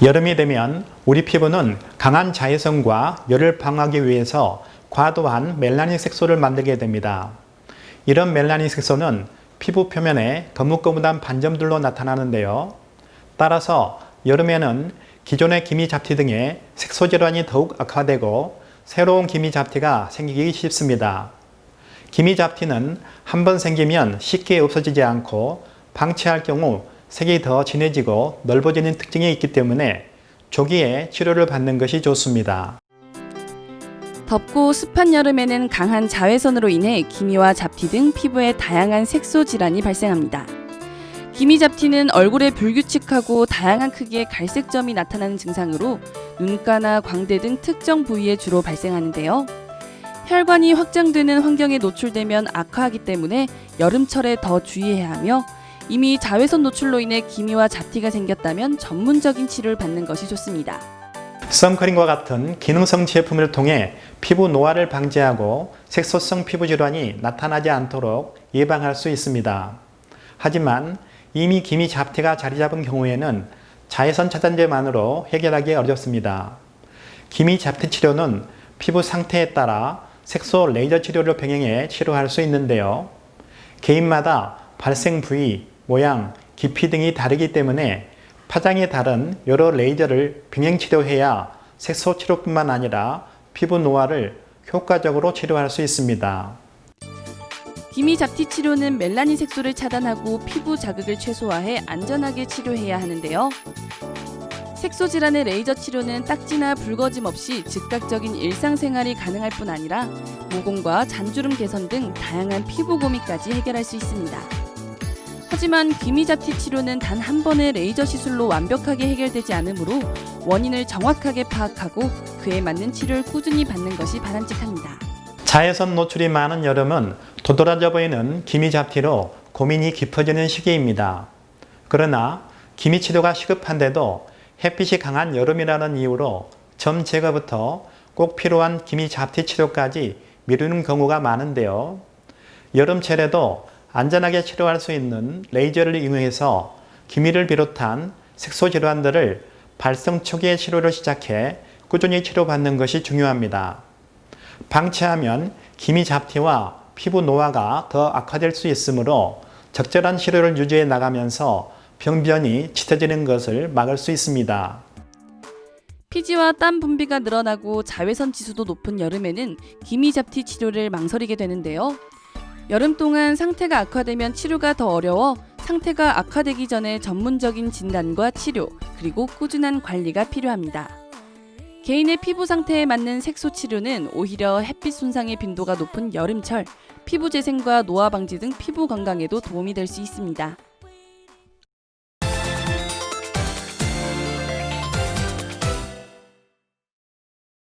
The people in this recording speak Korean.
여름이 되면 우리 피부는 강한 자외선과 열을 방어하기 위해서 과도한 멜라닌 색소를 만들게 됩니다. 이런 멜라닌 색소는 피부 표면에 거뭇거뭇한 반점들로 나타나는데요. 따라서 여름에는 기존의 기미 잡티 등의 색소 질환이 더욱 악화되고 새로운 기미 잡티가 생기기 쉽습니다. 기미 잡티는 한번 생기면 쉽게 없어지지 않고 방치할 경우 색이 더 진해지고 넓어지는 특징이 있기 때문에 조기에 치료를 받는 것이 좋습니다. 덥고 습한 여름에는 강한 자외선으로 인해 기미와 잡티 등 피부에 다양한 색소 질환이 발생합니다. 기미 잡티는 얼굴에 불규칙하고 다양한 크기의 갈색점이 나타나는 증상으로 눈가나 광대 등 특정 부위에 주로 발생하는데요. 혈관이 확장되는 환경에 노출되면 악화하기 때문에 여름철에 더 주의해야 하며 이미 자외선 노출로 인해 기미와 잡티가 생겼다면 전문적인 치료를 받는 것이 좋습니다. 선크림과 같은 기능성 제품을 통해 피부 노화를 방지하고 색소성 피부 질환이 나타나지 않도록 예방할 수 있습니다. 하지만 이미 기미 잡티가 자리 잡은 경우에는 자외선 차단제만으로 해결하기 어렵습니다. 기미 잡티 치료는 피부 상태에 따라 색소 레이저 치료를 병행해 치료할 수 있는데요. 개인마다 발생 부위, 모양, 깊이 등이 다르기 때문에 파장이 다른 여러 레이저를 병행 치료해야 색소 치료뿐만 아니라 피부 노화를 효과적으로 치료할 수 있습니다. 기미 잡티 치료는 멜라닌 색소를 차단하고 피부 자극을 최소화해 안전하게 치료해야 하는데요. 색소 질환의 레이저 치료는 딱지나 붉어짐 없이 즉각적인 일상생활이 가능할 뿐 아니라 모공과 잔주름 개선 등 다양한 피부 고민까지 해결할 수 있습니다. 하지만 기미 잡티 치료는 단 한 번의 레이저 시술로 완벽하게 해결되지 않으므로 원인을 정확하게 파악하고 그에 맞는 치료를 꾸준히 받는 것이 바람직합니다. 자외선 노출이 많은 여름은 도드라져 보이는 기미 잡티로 고민이 깊어지는 시기입니다. 그러나 기미 치료가 시급한데도 햇빛이 강한 여름이라는 이유로 점 제거부터 꼭 필요한 기미 잡티 치료까지 미루는 경우가 많은데요. 여름철에도 안전하게 치료할 수 있는 레이저를 이용해서 기미를 비롯한 색소 질환들을 발생 초기에 치료를 시작해 꾸준히 치료받는 것이 중요합니다. 방치하면 기미 잡티와 피부 노화가 더 악화될 수 있으므로 적절한 치료를 유지해 나가면서 병변이 짙어지는 것을 막을 수 있습니다. 피지와 땀 분비가 늘어나고 자외선 지수도 높은 여름에는 기미 잡티 치료를 망설이게 되는데요. 여름 동안 상태가 악화되면 치료가 더 어려워 상태가 악화되기 전에 전문적인 진단과 치료, 그리고 꾸준한 관리가 필요합니다. 개인의 피부 상태에 맞는 색소 치료는 오히려 햇빛 손상의 빈도가 높은 여름철, 피부 재생과 노화 방지 등 피부 건강에도 도움이 될 수 있습니다.